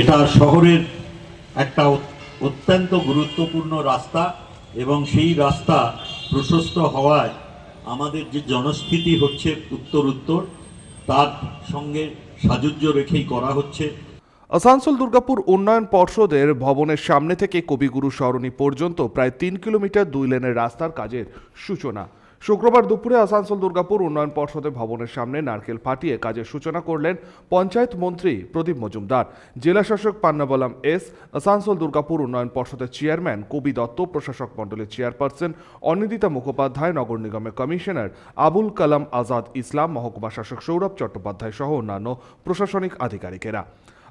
এটা শহরের একটা অত্যন্ত গুরুত্বপূর্ণ রাস্তা এবং সেই রাস্তা প্রশস্ত হওয়ায় আমাদের যে জনস্থিতি হচ্ছে উত্তর তার সঙ্গে সাযুজ্য রেখেই করা হচ্ছে। আসানসোল দুর্গাপুর উন্নয়ন পর্ষদের ভবনের সামনে থেকে কবিগুরু সরণি পর্যন্ত প্রায় 3 কিলোমিটার 2 লেনের রাস্তার কাজের সূচনা। শুক্রবার দুপুরে আসানসোল দুর্গাপুর উন্নয়ন পর্ষদের ভবনের সামনে নারকেল ফাটিয়ে কাজের সূচনা করলেন পঞ্চায়েত মন্ত্রী প্রদীপ মজুমদার, জেলা শাসক পান্নাবলাম এস, আসানসোল দুর্গাপুর উন্নয়ন পর্ষদের চেয়ারম্যান কবি দত্ত, প্রশাসক মণ্ডলের চেয়ারপারসন অনিন্দিতা মুখোপাধ্যায়, নগর নিগমের কমিশনার আবুল কালাম আজাদ ইসলাম, মহকুমা শাসক সৌরভ চট্টোপাধ্যায় সহ অন্যান্য প্রশাসনিক আধিকারিকেরা।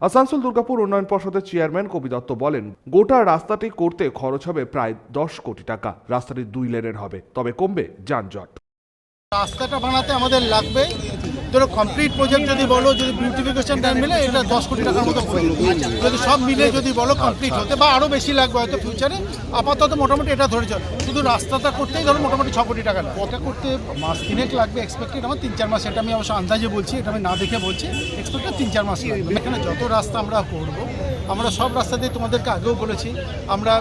আসানসোল দুর্গাপুর উন্নয়ন পর্ষদের চেয়ারম্যান কবি দত্ত বলেন, গোটা রাস্তাটি করতে খরচ হবে প্রায় 10 কোটি টাকা। রাস্তাটি 2 লেনের হবে, তবে কমবে যানজট। রাস্তাটা বানাতে আমাদের লাগবে, ধরো কমপ্লিট প্রজেক্ট যদি বলো, যদি বিউটিফিকেশন টাইম মিলে এটা 10 কোটি টাকার মতো পড়ে যাবে। যদি সব মিলে যদি বলো কমপ্লিট হতে, বা আরও বেশি লাগবে হয়তো ফিউচারে, আপাতত মোটামুটি এটা ধরে চল। শুধু রাস্তাটা করতেই ধরো মোটামুটি 6 কোটি টাকা লাগবে। এটা করতে মাস 3 লাগবে, এক্সপেক্টেড আমার 3-4 মাস। এটা আমি অবশ্য আন্দাজে বলছি, এটা আমি না দেখে বলছি, এক্সপেক্টেড 3-4 মাস লাগবে। এখানে যত রাস্তা আমরা করব, আমরা সব রাস্তাতেই তোমাদেরকে আগেও বলেছি, আমরা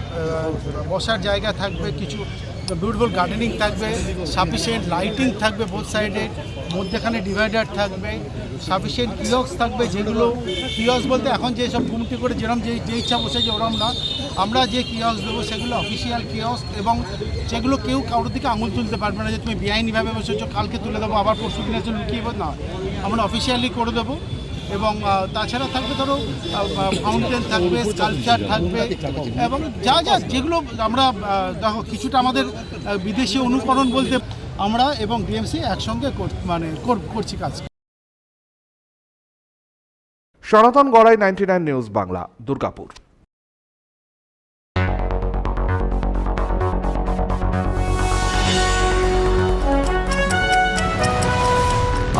বসার জায়গা থাকবে, কিছু বিউটিফুল গার্ডেনিং থাকবে, সাফিসিয়েন্ট লাইটিং থাকবে বোথ সাইডে, মধ্যেখানে ডিভাইডার থাকবে, সাফিসিয়েন্ট কিয়স্ক থাকবে। যেগুলো কিয়স্ক বলতে এখন যেসব ঘুমটি করে যেরকম যে ইচ্ছা বসেছে ওরকম না, আমরা যে কিয়স্ক দেবো সেগুলো অফিসিয়াল কিয়স্ক, এবং যেগুলো কেউ কারোর দিকে আঙুল তুলতে পারবে না যে তুমি বেআইনিভাবে বসেছো, কালকে তুলে দেবো, আবার পরশু দিনে এসে লুকিয়ে না, আমরা অফিসিয়ালি করে দেবো। এবং তাছাড়া থাকবে ধরো ফাউন্টেন থাকবে, স্কাল্পচার থাকবে, এবং যা যেগুলো আমরা দেখো কিছুটা আমাদের বিদেশি অনুকরণ বলতে আমরা এবং ডিএমসি একসঙ্গে করছি কাজ। সনাতন গড়াই, 99 নিউজ বাংলা, দুর্গাপুর।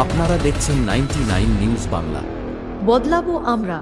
আপনারা দেখছেন 99 নিউজ বাংলা। বদলাবো আমরা।